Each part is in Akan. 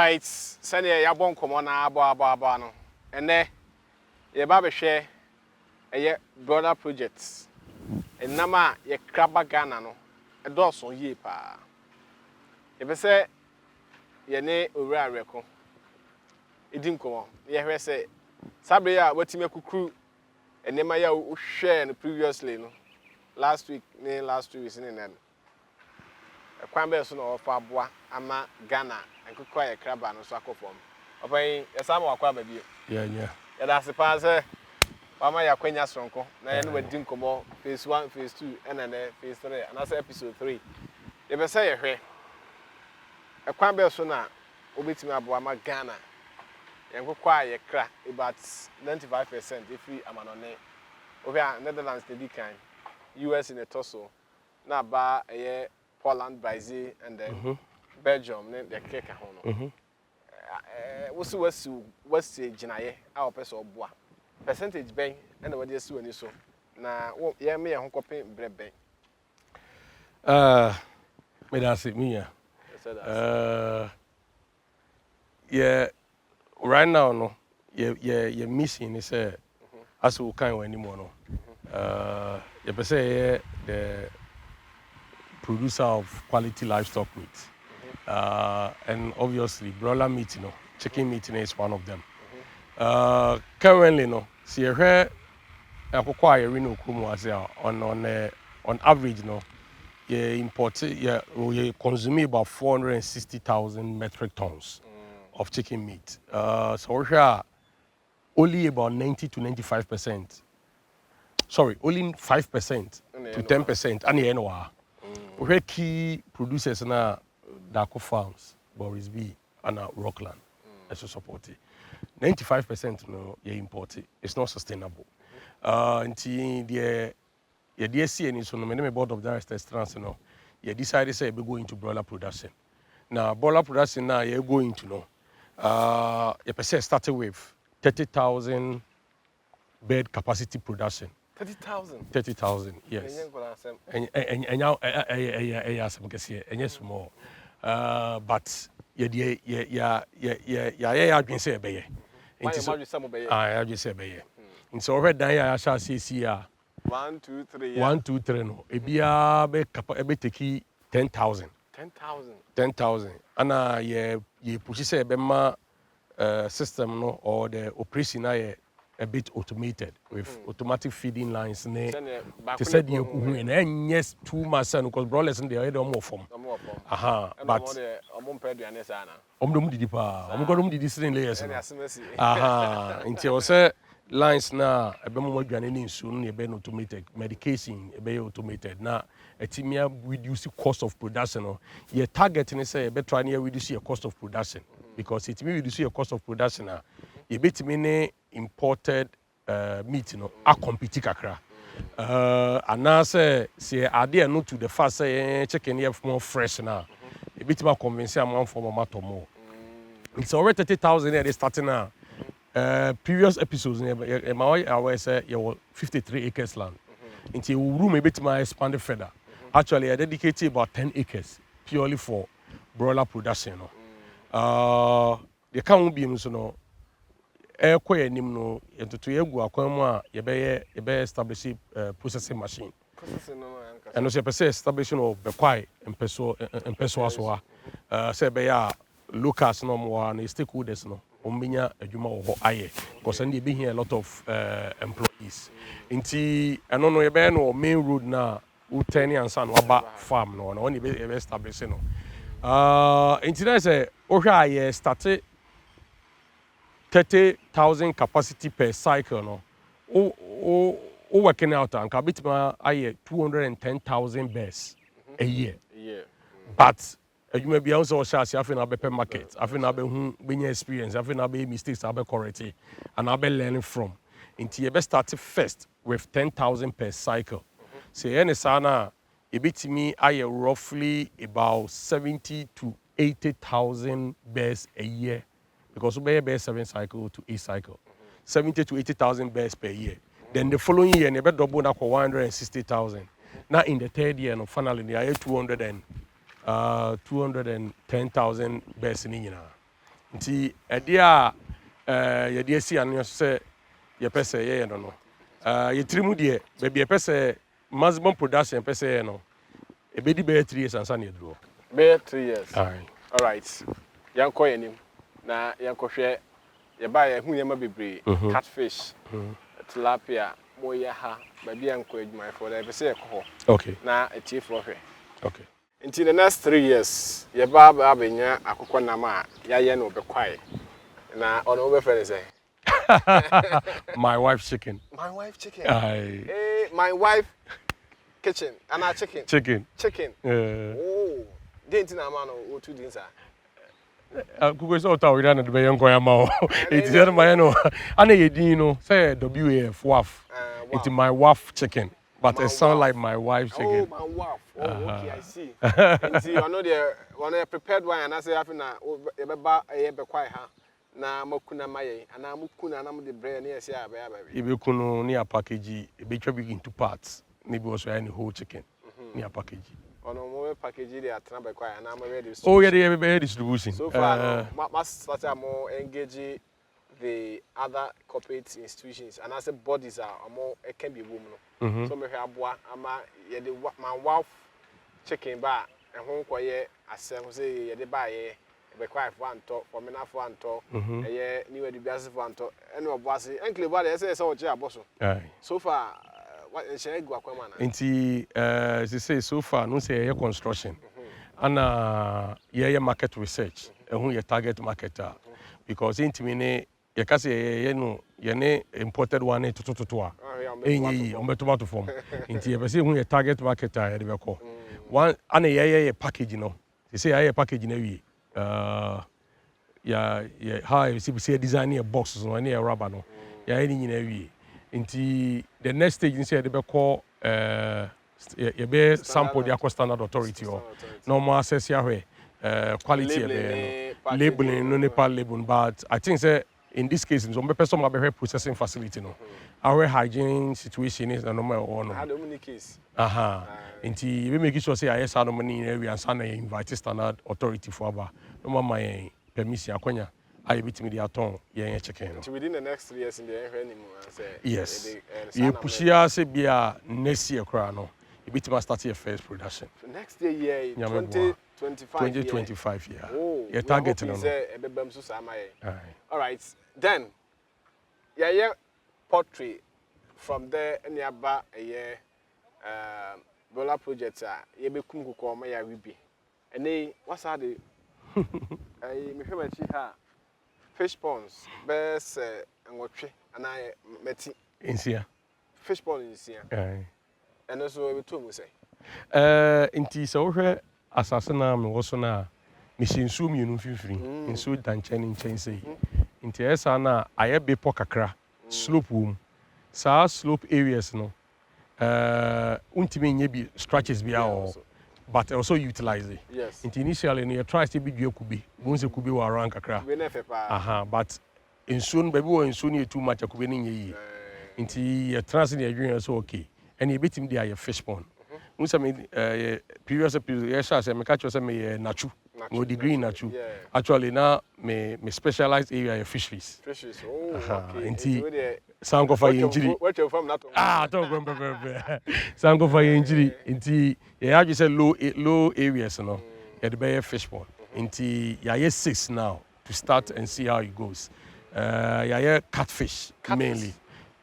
Alright, senior yabon komona abo no. Ene ye ba be hwe eye brother projects. Enama ye kraba Ghana no. Edoso yie pa. Ye be se ye ne owura reko. Edi nkomo. Ye hwe se sabre ya watime kukuru enema ya wo hwe no previously no. Last week, last 2 weeks in then. Kwambe so no offer aboa ama Ghana enkukwa ye kraba no so akofom. Open yesama wakwa ba bi. Yeah. Ya da se pa se mama ya kwanya sonko na ye no wadi nkomo phase 1, phase 2 and then phase 3 and that's episode 3. Ye be say ye hwe. Kwambe so na obetimi aboa ama Ghana enkukwa ye kra about 95% every amanone. Over Netherlands the kan US in the torso. Na ba Poland, Brazil, and then Belgium, then the cake. What's the Jinaye, our person of bois. Percentage bank, and what you do so. Now, yeah, me a copy bread bank. May I say me? Yeah, right now, no, you're missing is as we can't anymore, no. You per se the producer of quality livestock meat. And obviously, broiler meat, chicken meat is one of them. Currently, see here, on average, we consume about 460,000 metric tons of chicken meat. So we're only about 90 to 95%. Sorry, only 5% to 10%. And you know, we key producers na Dako Farms, Boris B, and Rockland, as you support it. 95% no, you import it. It's not sustainable. Until the DSC and so many board of directors transfer, you decided say we go into broiler production. Now broiler production now you're going to know. You per se started with 30,000 bed capacity production. 30,000. 30,000, yes. And now, yes, more. But yeah, I've been saying, baby. I just say, baby. And so, already, I shall see, 1, 2, 3. 1, 2, 3, no. Be take 10,000. 10,000. 10,000. And you push say, Bema system, no, or the operation, a bit automated with automatic feeding lines. To say and yes, 2 months because broilers in the other more form. But until say lines now a bit more soon a bit automated medication a bit automated now a timia reduce the cost of production. Your target and say a bit trying to reduce your cost of production because it may reduce your cost of production. You bit many imported meat, a compete kakra. And now say idea no to the fast say chicken here more fresh now. A bit more convincing amount for matter more. It's already 30,000 here. They starting now. Previous episodes, I say you 53 acres land. Into room a bit more expanded further. Actually, I dedicated about 10 acres purely for broiler production. The can't be so quite no into 2 years ago, you establish processing machine. And also, establishment of Bekwai and Peso as well. Say, be Lucas no more and stakeholders no. Ombinya adwuma wo aye because and be here a lot of employees. Inti eno no ye no main road na uteni ansa no aba farm no na oni be establish no. Inti na say ohwa aye started 30,000 capacity per cycle no. O working out and ka bitima aye 210,000 bears a year. But you may be also shas you have a market, I think be experience, I think be mistakes I be correct and I be learning from. Until you be started first with 10,000 per cycle. Say any sana it beat me I roughly about 70 to 80,000 bears a year because we bear 7 cycle to 8 cycle. 70 to 80,000 bears per year. Then the following year you be double that for 160,000. Now in the third year no finally they are 210,000 bears in India. nti ɛde a yɛde asi ano sɛ yɛpɛ sɛ yɛyɛ no no yɛtiri mu deɛ baabi yɛpɛ sɛ maximum production yɛpɛ sɛ yɛyɛ no ɛbɛdi bɛyɛ 3 years ansa na yɛduro bɛyɛ 3 years all right yɛnkɔ yɛnim na yɛnkɔhwɛ yɛba yɛhu nneɛma bebree catfish tilapia moyɛ ha baabi yɛnkɔ adwumayɛfoɔ dɛ ɛpɛ sɛ yɛkɔ hɔ okay na atiefoɔ hwɛ okay in the next 3 years, your baba abenya akoko nama ya no Bekwai. Na ono be friend say. My wife's chicken. My wife chicken. Aye. My wife kitchen. And our chicken. Chicken. Oh. Didn't na man o 2 days kuko so ta wi na de be yenko ya ma o. It is my no. Ana yedin no say WAF WAF. It's my wife chicken. But it sounds like my wife's chicken. Oh, my wife. Oh, okay, I see. And see, I know the one I prepared wine, and I say, after na, a Bekwai ha, na mokuna maye, and I'm mukuna, and I'm the bread near Sia, baby. If you can near package, a bit into parts, maybe also any whole chicken near package. On a more package, they are Bekwai, and I'm ready. Oh, yeah, they have a distribution. So far, must start more engaging the other corporate institutions, and as a bodies are more, it can be women. So, maybe my wife chicken bar and home quiet as some say, they buy a Bekwai one talk, for me not one talk, a year new Diversifying talk, and no bossy, and clear body, I say, so, Bosso. So far, what is Bekwai Kwamang? Inti, as you say, so far, no say, construction, and market research, and who your target marketer, because intimate. Yɛkase yɛne imported one to enyi tomato form nti yɛbɛsɛ hu yɛ target market a yɛde bɛkɔ one ana yɛyɛ package no sɛ yɛyɛ package na wie ya how you see design a box so na yɛ rubber no yɛyɛ ni nyina wie nti the next stage ni sɛ yɛde bɛkɔ yɛbɛ sample the standard authority or normal access ahwɛ quality labeling no Nepal label but I think say in this case, some person have a processing facility, no. Our hygiene situation is normal or no. How many cases? Inti we make sure say I yes no money area and sana invite standard authority for aba. No my permission akonya. I bit me the aton ye chicken. So within the next 3 years in the anymore say. Yes. You push ya say bia next year kra no. You bit ma start your first production. Next year 2025 yeah. Oh, your target no. All right. Then yeah poultry from there nearby a year dollar project ye be kum ko ma ya wibi. And what's that the me hwe ha fish ponds best ngotwe and I meti insia fish pond insia. And also we to say inti so hwe asase na me wo so na me shinsu mienu fifiri nso danchen nchen sei inti esa na aye be po kakra slope wom sa slope areas no untimi nye bi stretches bi a but also utilize it. Yes. Inti initially no you try to be dua kubi bonse kubi wa around kakra but insun baby wo insun e too much kubi ni nye yi inti you trans in the so okay and you betim there your fish pond previous episode yes I say me catch say me nachu no degree in nachu actually now me specialized area fisheries oh okay nti sango fa yenjiri what you from that don't go sango fa yenjiri nti ya say low areas no ya the fish pond nti ya 6 now to start and see how it goes ya catfish mainly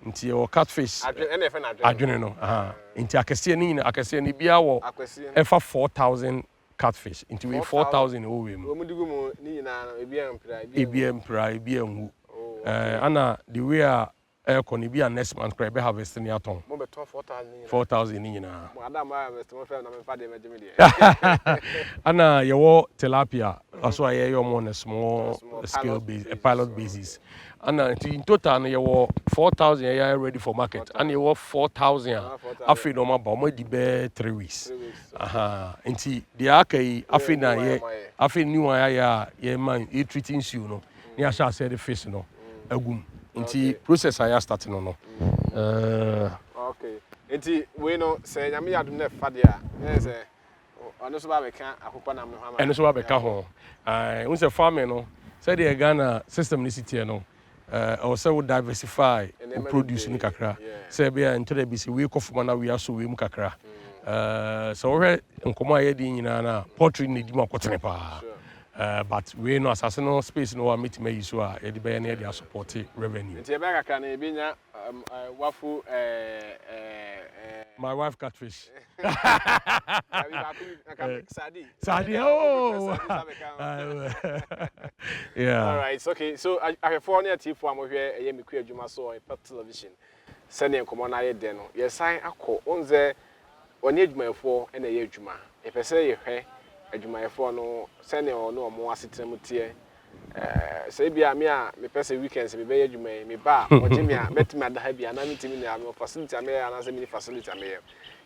nti o catfish adwene no nti akese ni bia wo efa 4000 catfish nti we 4000 o we mu omudigu mu ni nyina ebi empra ana the way a ekoni bia next month cry be harvest ni aton mo beton 4000 ni nyina mo adam harvest mo fe na me fa de me de ana yewo tilapia aso aye yo mo on a small scale base a pilot basis and in total no yewo 4000 ya ready for market and yewo 4000 afi no ma ba mo di be 3 weeks nti the akai afi na ye afi ni wa ya ye man e treating you no ni a sha say the fish no agum nti process I start no okay nti we no say nyame yadum na fa de a ono so ba be kan akokọ na me ho ama eno so ba be ka ho un say farming no Said the Ghana system nicity no. Also would diversify produce ni kakra. Say be into the BC we ko fuma na we aso we mu kakra. So we nkomo aye di nyina na poultry need ma kwotene pa. But we no asase no space no wa meet me so a e de be na e support revenue. Nti e be kakra na e bi nya wafu my wife catfish. Sadi. Oh. Yeah. All right. Okay. So I have four near T4 am here e me ku adwuma so on television. Sene nkomo na ye de no. Ye san akọ onze onye adwumayefo e na ye adwuma. E pese ye hwe adwumayefo no sene no omo asetrem tie. Say bia me a me pese weekends me be adwuma me ba oje me a metime adaha bia na metime na me facility me ya na se me facility me.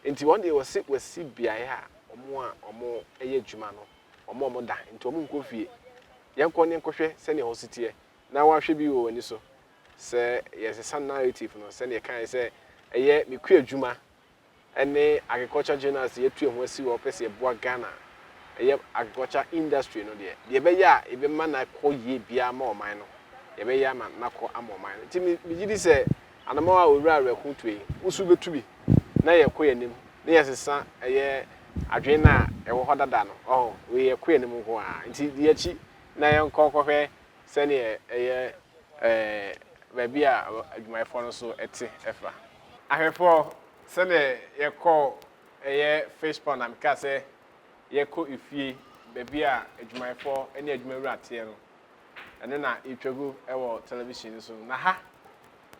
Nti one day wasi bia ya omo eye adwuma no omo da nti omo nkofie yenko ne nkohwe se ne hositie na wahwe bi wo ani so se yes san narrative no se ne kan se eye me ku adwuma ene agriculture journals yetu ho asi wo pese eboa Ghana eye agriculture industry no de be ya ebe ma na ko ye bia ma oman no ye be ya ma na ko ama oman no ti mi gidi se anama wa owura arekutue usu betu bi na ye ko yanim na ye sesa eye adwen na ewo hodada no oh we ye ko yanim ho a nti de achi na ye nkokохwe se ne eye ba bia adwumayefo no so ete efa ahwefo se ne ye ko eye fish pond am ka se ye ko ifie ba bia adwumayefo ene adwumawura ate no ene na itwagu ewo television so na ha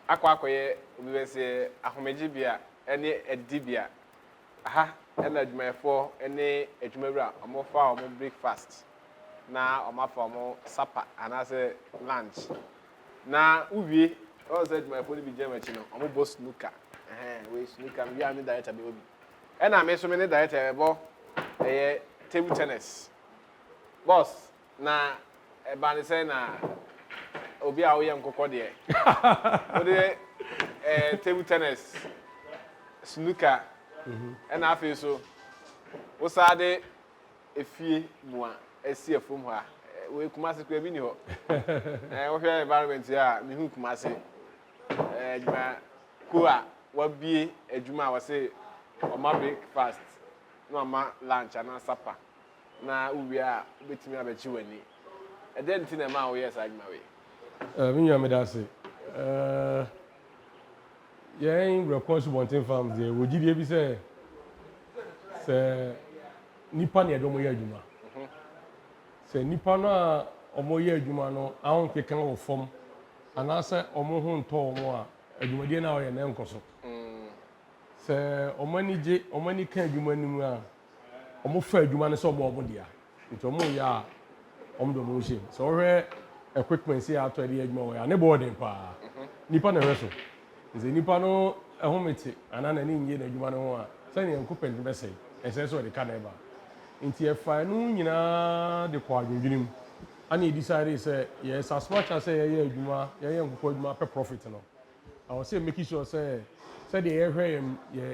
akwakoye obi be se ahomeji bia ene edibia aha ene adwumayefo ene adwumawura omofa omo breakfast na omafa omo supper anase lunch na uwie o se adwumayefo ni bi jemachi no omo bo snooker we snooker we am director be obi ena me so me ne director e bo table tennis boss na e ba ni say na obi a wo ye nkokọ de o de table tennis snooker ena afi so wo sade efie mu a esi efom ho a we kumase kwa bi ni ho wo hwe environment ya mi hu kumase adwuma ko a wa bie adwuma a wo say o ma breakfast no ma lunch and supper na uwi a betimi abechi wani e den ti na ma wo yes adwuma we me nyame da se yen responsible thing farms there wo gidie bi se nipa ne edomo ye adwuma se nipa no a omo ye adwuma no ahon kekan wo fom anase omo ho nto omo a adwumadie na wo ye na enkoso se omani kan adwuma nimu a omo fa adwuma ne so omo dia nti omo ya omo do mo she so hwe equipment say ato ade adwuma wo ya ne boarding pa nipa na reso nze nipa no ehomete anana ne nje na adwuma no ho a se ne equipment be sei ese so de ka na ba nti e fa no nyina de kwa adwunim ani decide say yes as much as say ye adwuma ye nkoko adwuma pe profit no I was say making sure say said the air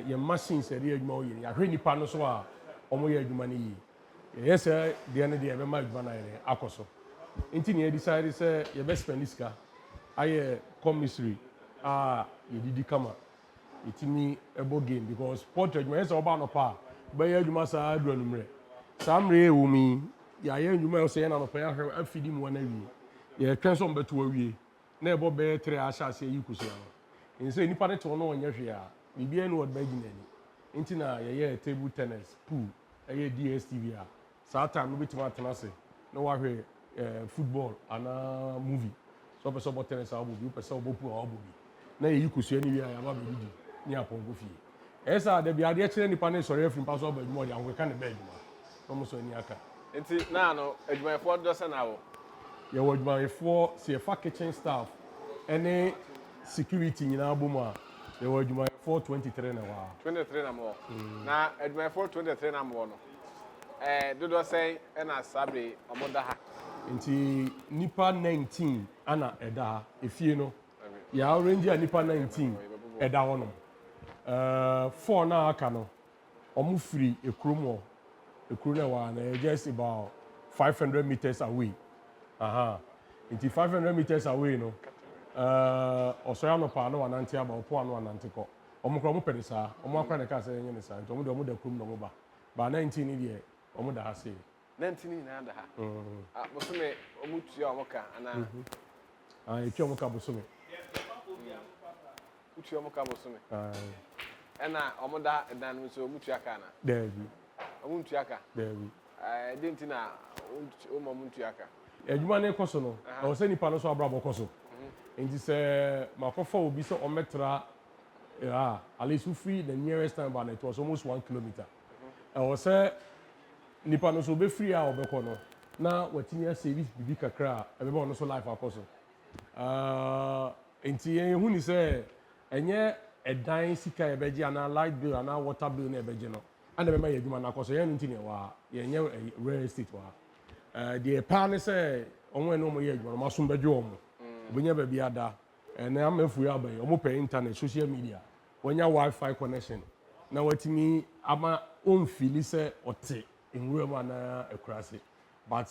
your machines said the adwuma ye ya hwe nipa no so a omo ye adwuma ne yi yes sir the end the be ma adwuma na ye akoso nti ne decide say ye be spend iska aye commissary ye didi kama itimi ebo game because portrait adwuma yes oba no pa be ye adwuma sa adru numre samre e wumi ya ye adwuma yo say na no pa ya hwe afidi mu na wie ye twen so mbeto awie na ebo be 3 asha se yi kuso no nse nipa ne to no onye hwe a bibia no odba ginani nti na ye table tennis pool ye DSTV a saa time no bitima atena se no wa hwe football ana movie so person bo tennis a obobi person bo pool a obobi na ye kuso ni wi a ya ba be didi ni apongo fie esa da bia de kire nipa ne sori afim pa so ba dwuma de anko ka ne ba dwuma no mo so ni aka nti na no adwumayefo do se na wo ye wo adwumayefo se fa kitchen staff any security nyina bomu a ye wo adwumayefo 23 na wa 23 na mo na adwumayefo 23 na mo no dodo say na sabre omoda ha nti nipa 19 ana eda ha efie no ya orange a nipa 19 eda ho no 4 na aka no omu free ekromo ekro na wa na just about 500 meters away Nti 500 meters away no. Osoya no pa no anante aba opo ano anante ko. Omo kro mo pede saa. Omo akwa ne ka say enye ne saa. Nti omo da kum no mo ba. Ba 19 ni de omo da ha say. 19 ni na da ha. Bosome omo tua omo ka ana. Etua omo ka bosome. Utua omo ka bosome. Ena omo da dan no so omo tua ka na. Dabi. Omo tua ka. Dabi. Denti na omo tua ka. Adwuma ne koso no. O se nipa no so abrabo koso. Nti se makofa obi so ometra at least free the nearest time but it was almost 1 kilometer. O se nipa no so be free a obekọ no na watini service bibi kakra ebebe ono so life akoso. Nti hu ni se enye edan sika ebeji ana light bill ana water bill na ebeji no. Ana be ma ye adwuma na akoso ye nti ne wa ye nye real estate wa. The pa ne se onwe no mo ye adwuma no maso bedwe omo. Bunya baby ada na amafu ya ba omo pe internet social media wonya wifi connection na watimi ama on feel say ote enwura ma na akurase but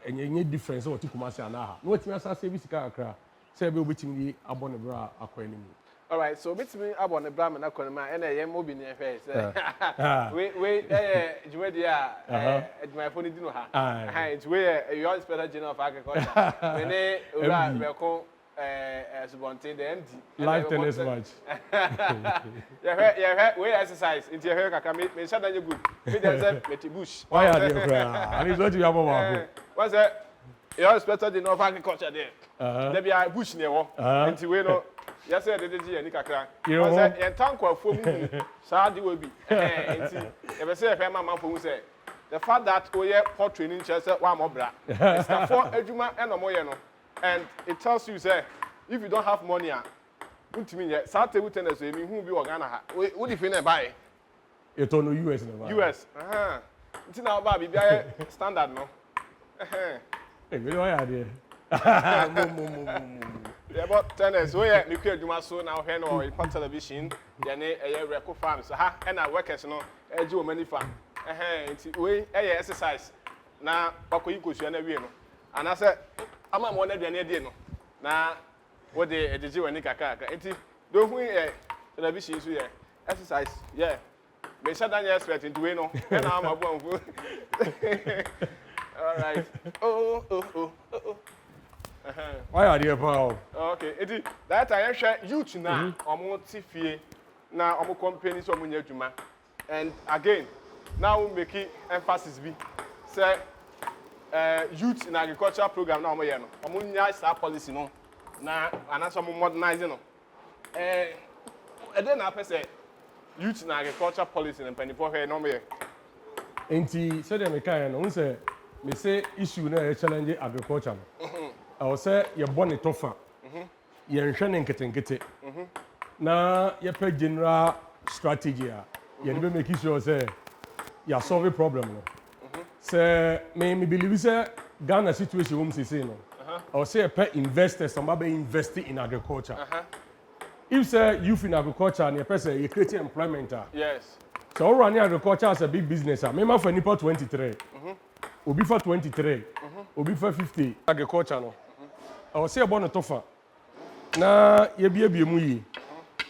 enye difference what kumase ana ha na watimi asa service ka akra say be obetimi abone bra akwa nimu. All right, so betimi abone bra me na akwa nimu e na ye mo bi ne fe say we juma dia ejuma phone di no ha it's we you all special general of agriculture we ne ura we ko subonte the MD live tennis match we exercise into your kaka me shada nye good me dem say meti bush why are they cry and it's what you have about what's that you all special general of agriculture there there be a bush near wo into we no yes say the dey ni kakra what's that yen tank afo mu sa de we bi into e be say FMR man for mu say the fact that we for training chess one more bra it's for adwuma e no mo ye no and it tells you say if you don't have money untimi ye sa table tennis e mi hu bi Ghana ha wo di fi na buy it on US na buy US nti na ba bi bia standard no eh we why are there yeah but tennis we me ku adwuma so na hwe no on television ye ne reco farm so ha e na workers no eji o mani farm nti we exercise na bakoyi kosua na wie no ana se ama mo na aduane die no na wo de ejeje wani kaka enti do hu television so exercise me shada nya expert into we no na ama bo anfu all right why are you about okay enti that I share youth na omo tifie na omo company so omo nya adwuma and again now we make emphasis be say youth in agricultural program na omo ye no omo nya sa policy no na anaso omo modernize no e dey na pese youth in agricultural policy na penifo he no me enti say dem kai no say me say issue na challenge agriculture no say ye bone tofa ye nhwe ne nketenkete na ye pe general strategy a ye be make sure say ya solve problem no say me believe say Ghana situation we say no or say per investors some be invest in agriculture if say youth in agriculture and a person you create employment yes so running agriculture as a big business me ma for nipa 23 obi for 23 obi for 50 agriculture no or say about no tofa na ye bie mu yi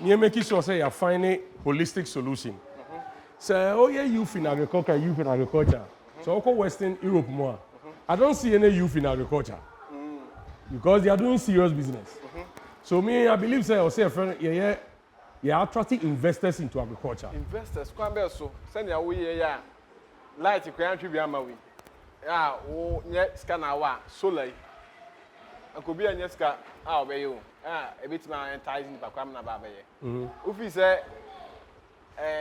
me make sure say you find a holistic solution say oh yeah youth in agriculture so go Western Europe more I don't see any youth in agriculture because they are doing serious business so me I believe say or say a friend yeah attracting investors into agriculture investors kwa be so send ya we ya light kwan twi bia ma we wo nye ska na wa solar akobi anya ska obey you ebitima entice ni pakwa na ba ye ofi say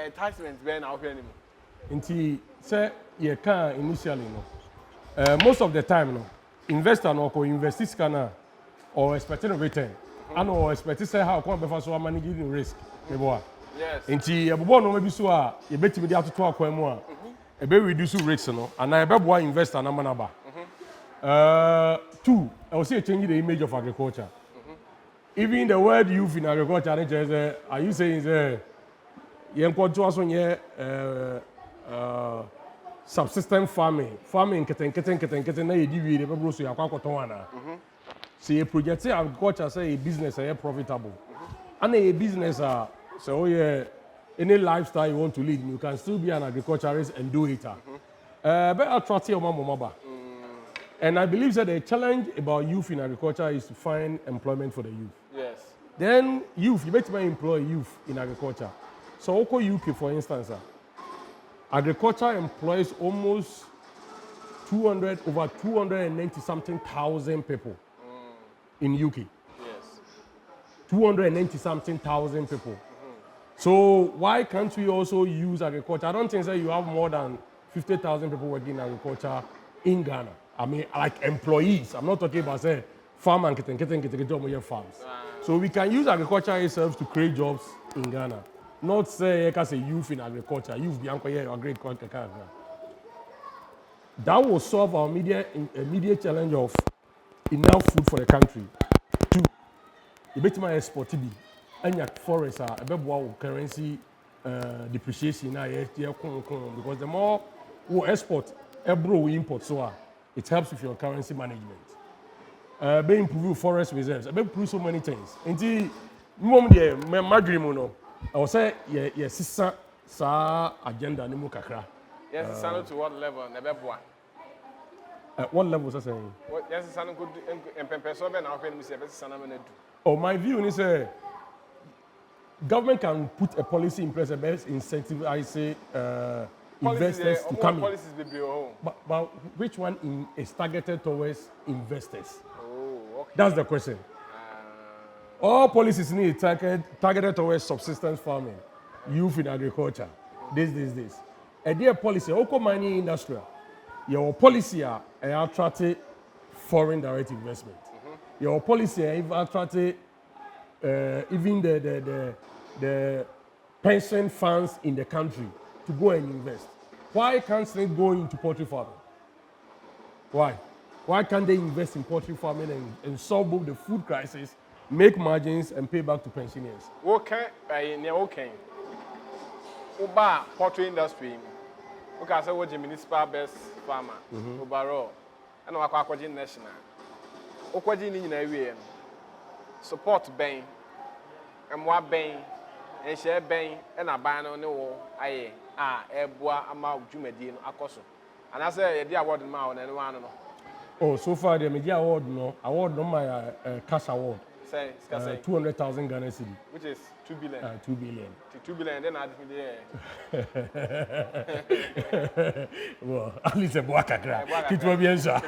enticement be na ohwe anim nti say ye can initially no most of the time no investor no ko invest scanner or expecting a return and or expect say how come be for so managing risk me boy yes nti ebobo no maybe so a ye betimi dey atoto akwan mu a e be reduce risk no and e be boy investor na manaba two I will say change the image of agriculture even the word youth in agriculture are you saying say yen kwanto aso nye subsistence farming keten na ye di wi de be bro so yakwa koton ana See, a project say agriculture say a business are profitable. And a business so yeah, any lifestyle you want to lead, you can still be an agriculturist and do it. But attract your mama. And I believe that the challenge about youth in agriculture is to find employment for the youth. Yes. Then youth, you better employ youth in agriculture. So Oko UK, for instance, agriculture employs almost over 290 something thousand people in UK. Yes. 290 something thousand people. So why can't we also use agriculture? I don't think that you have more than 50,000 people working in agriculture in Ghana. I mean, like employees. I'm not talking about say farm and getting farms. So we can use agriculture itself to create jobs in Ghana. Not say youth in agriculture. Youth be agriculture. That will solve our immediate challenge of enough food for the country. Two, you bet my export to be any forest currency depreciation because the more we export, we import, so it helps with your currency management. Be improve forest reserves. Be improve so many things. Until mom the madrimuno, I will say yes, sa agenda ni mu kakra. Yes, to what level? Nebeboa. At what level is saying? Yes, son could empempeso ben our friend Mr. Sanamenedu. Oh, my view is government can put a policy in place that best incentivize investors to come in. But which one is targeted towards investors? Oh, okay. That's the question. All policies need targeted towards subsistence farming, youth in agriculture, this. A dear policy, also mining industry, your policy attract foreign direct investment. Your policy attract even the pension funds in the country to go and invest. Why can't they go into poultry farming? Why? Why can't they invest in poultry farming and solve both the food crisis, make margins, and pay back to pensioners? Okay, okay. Uba poultry industry. Okay, I said what the municipal best farmer, overall, and what Aquaji national. Okwaji in a support Bain, and what Bain, and share Bain, and a ban on the wall, aye, Eboa, Amau, Jumedin, Akoso. And I say, the award in Mount and one. Oh, so far the media award no my cash award. Say 200,000 Ghana cedi. Which is 2 billion. 2 billion. 2 billion, then I think well, at least a boakakra. It will be answer.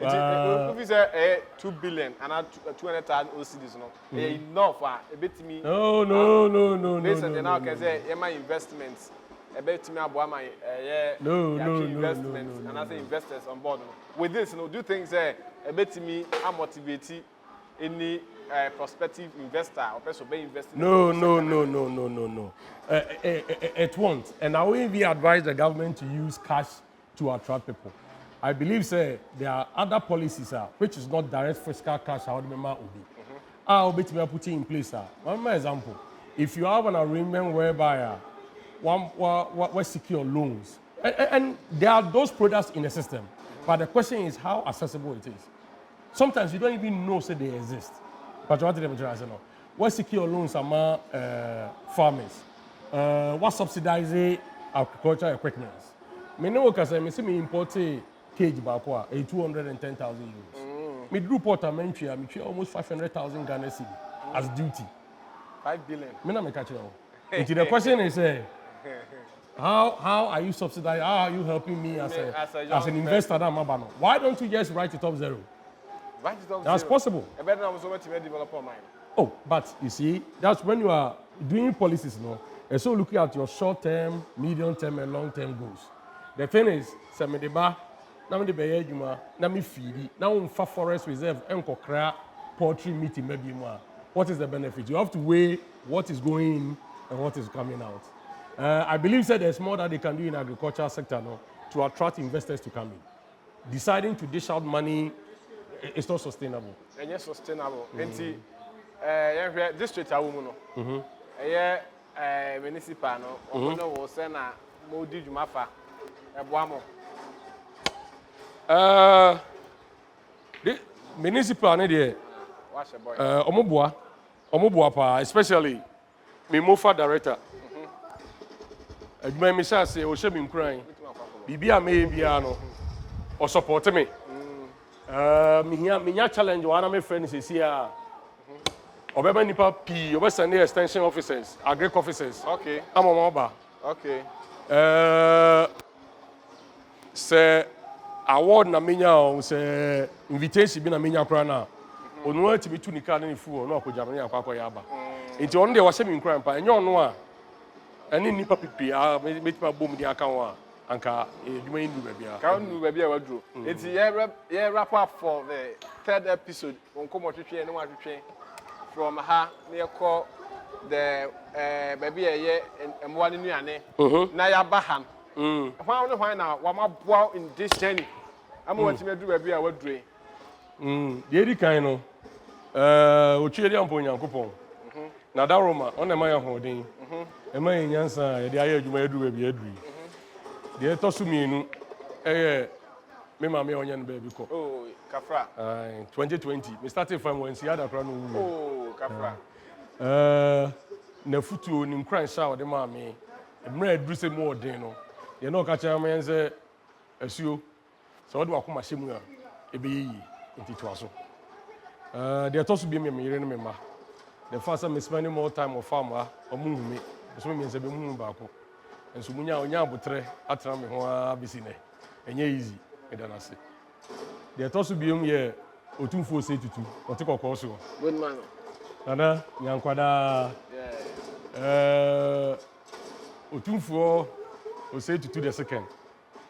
If you say 2 billion and 200,000 OCDs, no, enough for a bit to me. No. Based on the now can say my investments. A bit to me about my investments and I say investors on board. With this, do things a bit to me are motivating any prospective investor or person be investing. No. It won't. And I will even advise the government to use cash to attract people. I believe there are other policies which is not direct fiscal cash. I would remember I'll be putting in place. One more example: if you have an arrangement whereby one secure loans, and there are those products in the system, but the question is how accessible it is. Sometimes you don't even know they exist. But what did I say? What secure loans among farmers? What subsidize agricultural equipment? I know because I see me import a cage back 210,000 euros. Me do portamenty, I me almost 500,000 Ghana cedi as duty. 5 billion. Me not me catch it. The question is, how are you subsidizing? How are you helping me as an investor? Why don't you just write it up zero? That's possible. Oh, but you see, that's when you are doing policies, and so looking at your short-term, medium-term, and long-term goals. The thing is, now forest reserve and poultry meeting maybe more. What is the benefit? You have to weigh what is going in and what is coming out. I believe that there's more that they can do in the agricultural sector to attract investors to come in. Deciding to dish out money. It's not sustainable. And yes, sustainable. District municipal no send a modi jumafa municipal ne deɛ What's your boy? ɔmo boa paa especially me mofa director adwuma mi hyɛ ase ɔhyɛ me nkuran biribi a meyɛ biara no ɔsupport me menya challenge wɔ ana me frɛ no sɛsi a ɔbɛba nipa pii ɔbɛsɛnde extension officers agric officers Okay. ama ɔmo aba Okay. sɛ award na menya o sɛ invitation bi na menya koraa na ɔno atumi tu ne car ne ne fuo na ɔkɔgya me ne akɔ yɛ aba nti ɔno deɛ wɔhyɛ me nkuran pa ɛnyɛ ɔno a ɛne nipa pipiri a mɛtumi abɔ mu de aka ho a anka adwuma yi ndu baabi a Can you baby a wadro? It's yeah wrap up for the third episode. On come on twetwe no twetwe from ha near call the baby a mwa ne nuane na ya ba ham. Why now wama boa in this journey. I'm want to do baby a wadro. Deɛ di kan no otwe de ampo nyankopɔn na da roma ɔna ma yɛ hoden ɛma yɛ nyansa yɛde ayɛ adwuma yɛdu baabi aduri deɛ ɛtɔ so mmienu ɛyɛ me maame a ɔnyɛ no baabi kɔ Oh, Kafra. 2020 me started from when siada kora no wu Oh, Kafra. na futuo ni nkran sha ɔde maame mmerɛ aduru sɛ mu ɔden no deɛ na ɔka kyerɛ me sɛ asuo sɛ ɔde wakoma hyɛ mu a ɛbɛyɛ yie nti toa so deɛ ɛtɔ so bi me yere no me mma the first time me spending more time on farm a ɔmo hu me so me nsa bɛ mu baako nso munya onya abotre atena me ho a bisi ne enye easy eda na se de to so biom ye otumfo se tutu ote kokko so Good man. nana nyankwada otumfo o se tutu the second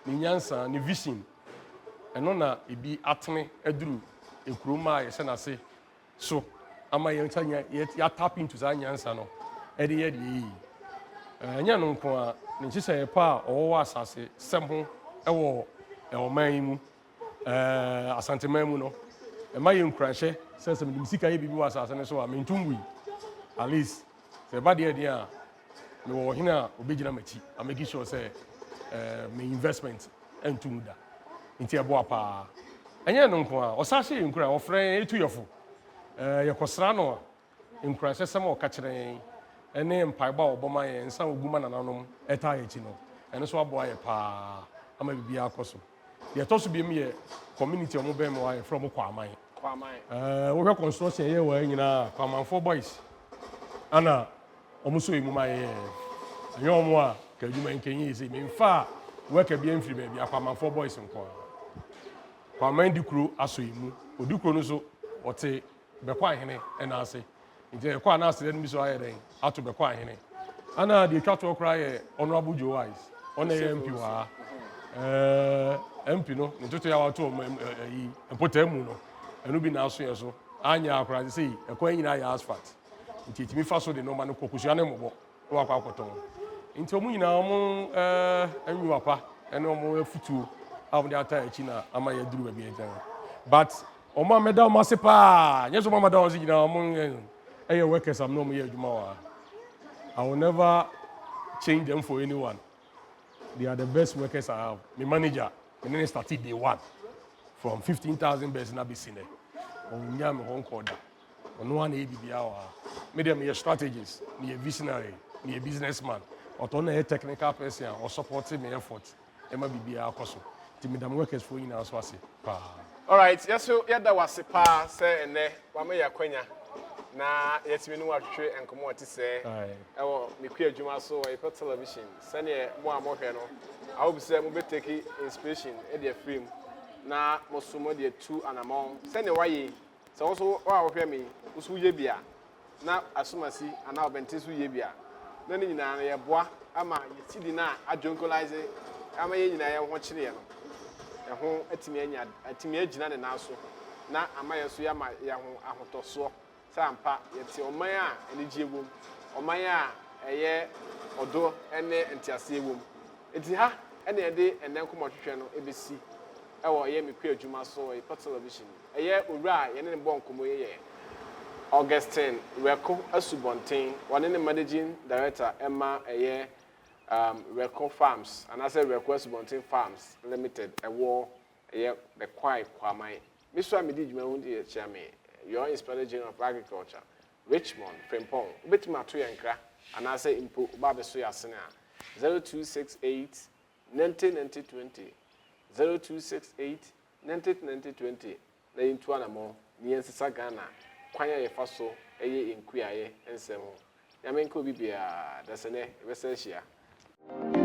ni nyansa ni vision eno na ebi atene aduru ekuroma a ye se na se so ama ye ntanya ya tap into za nyansa no e de ye de yi enya no nko a ne nhyehyɛ pa a ɔwɔ asase sɛm ho ɛwɔ ɔman yi mu asanteman mu no ɛma yɛ nkuranhyɛ sɛ sɛ mede sika yɛ biribi wɔ asase no so a mentum wui at least sɛ ɛba deɛ a mewɔ ɔhene a ɔbɛgyina m'akyi a make sure sɛ me investment ɛntum da nti ɛboa paa ɛnyɛ no nko a ɔsa hyɛ yɛ nkura ɔfrɛ ɛtu yɛfo yɛkɔsra no a nkuranhyɛ sɛm a ɔka kyerɛ yɛn ɛne mpaeba a ɔbɔma yɛn nsa oguma nananom ɛta yɛ akyi no ɛno so aboa yɛ paa ama biribi akɔ so deɛ ɛtɔ so bi mu yɛ community ɔmo bɛn mu a yɛfrɛ ɔmo Kwamang wohwɛ construction yɛ wɔ nyinaa Kwamanfoɔ boys ana ɔmo so emu ma yɛ ɛnyɛ ɔmo a ka adwuma nkɛnyɛ yi sɛ memfa a wɔka bi mfiri baabi a Kwamanfoɔ boys nko Kwamang di kuro aso emu odi kuro no so ɔte Bekwai hene ɛna ase nti ɛkɔ a na ase no bi so ayɛ dɛn ato Bekwai hene ana deɛ twa to kora yɛ honorable Joe Wise ɔna yɛ MP wa MP no ntoto ya wato yi mpotamu no ɛno bi na aso yɛ so anya akora sɛ ɛkɔ nyina yɛ asphalt nti timi fa so de no ma no kokusua ne mɔbɔ wa akɔ akɔtɔn nti ɔmo nyina ɔmo anwuwa pa ɛne ɔmo afutuo a ɔmo de ata akyi na ama yɛ duru baabi ɛgyan but ɔmo ameda ɔmo ase paa nyɛ so ɔmo ameda ɔmo ase nyina ɔmo ɛyɛ workers am no ɔmo yɛ adwuma wa I will never change them for anyone. They are the best workers I have. My manager, my name started day one from 15,000 beds in Abyssinia. On Yam Hong Kong. On one ABB hour. Medium, me a strategist, me a visionary, me a businessman, or a technical person, or supporting my efforts. Emma BB Akoso. Timidam workers for you now, so I say. All right, yes, so yeah, that was a pa say and Wamaya Quenya. Na yɛtumi no watwe enkomo ɔte sɛ ɛwɔ me kua adwuma so wɔ yɛpɛ television sɛnea mo a mohwɛ no I hope sɛ mo betake inspiration e de afrim na mo so mo de tu anamon sɛnea wayɛ sɛ wo so wa wohwɛ me wo so yɛ bia na asomasi ana obente so yɛ bia na ne nyinaa no yɛboa ama yɛti di na adjonkolize ama yɛ nyinaa yɛ ho kyerɛ no ɛho atimi agyina ne nan so na ama yɛ so yɛ ama yɛ ho ahotɔsoɔ sampa yɛte ɔman a enigye wom ɔman a ɛyɛ ɔdɔ ɛne ntiase wom enti ha ɛne yɛde ɛnɛ nkɔmɔtwetwe no ebesi ɛwɔ yɛ me kua adwuma so yɛ television ɛyɛ owura yɛne ne bɔ nkɔmɔ yɛ Augustine Reko Asubonten wɔne ne managing director Emma ɛyɛ Reko Farms and I said Reko Asubonten Farms Limited ɛwɔ ɛyɛ Bekwai Kwamang Miss Ramidi, you may dear Chami, your Inspector General of Agriculture, Richmond, Frimpong, bit my tree and crack, and I say input Baba Suya Sena 0268 1920 0268 1920 na into an more near Sagana, Quanya Faso, a in Quia, and Semo. Yamenko Bibia, that's an research here.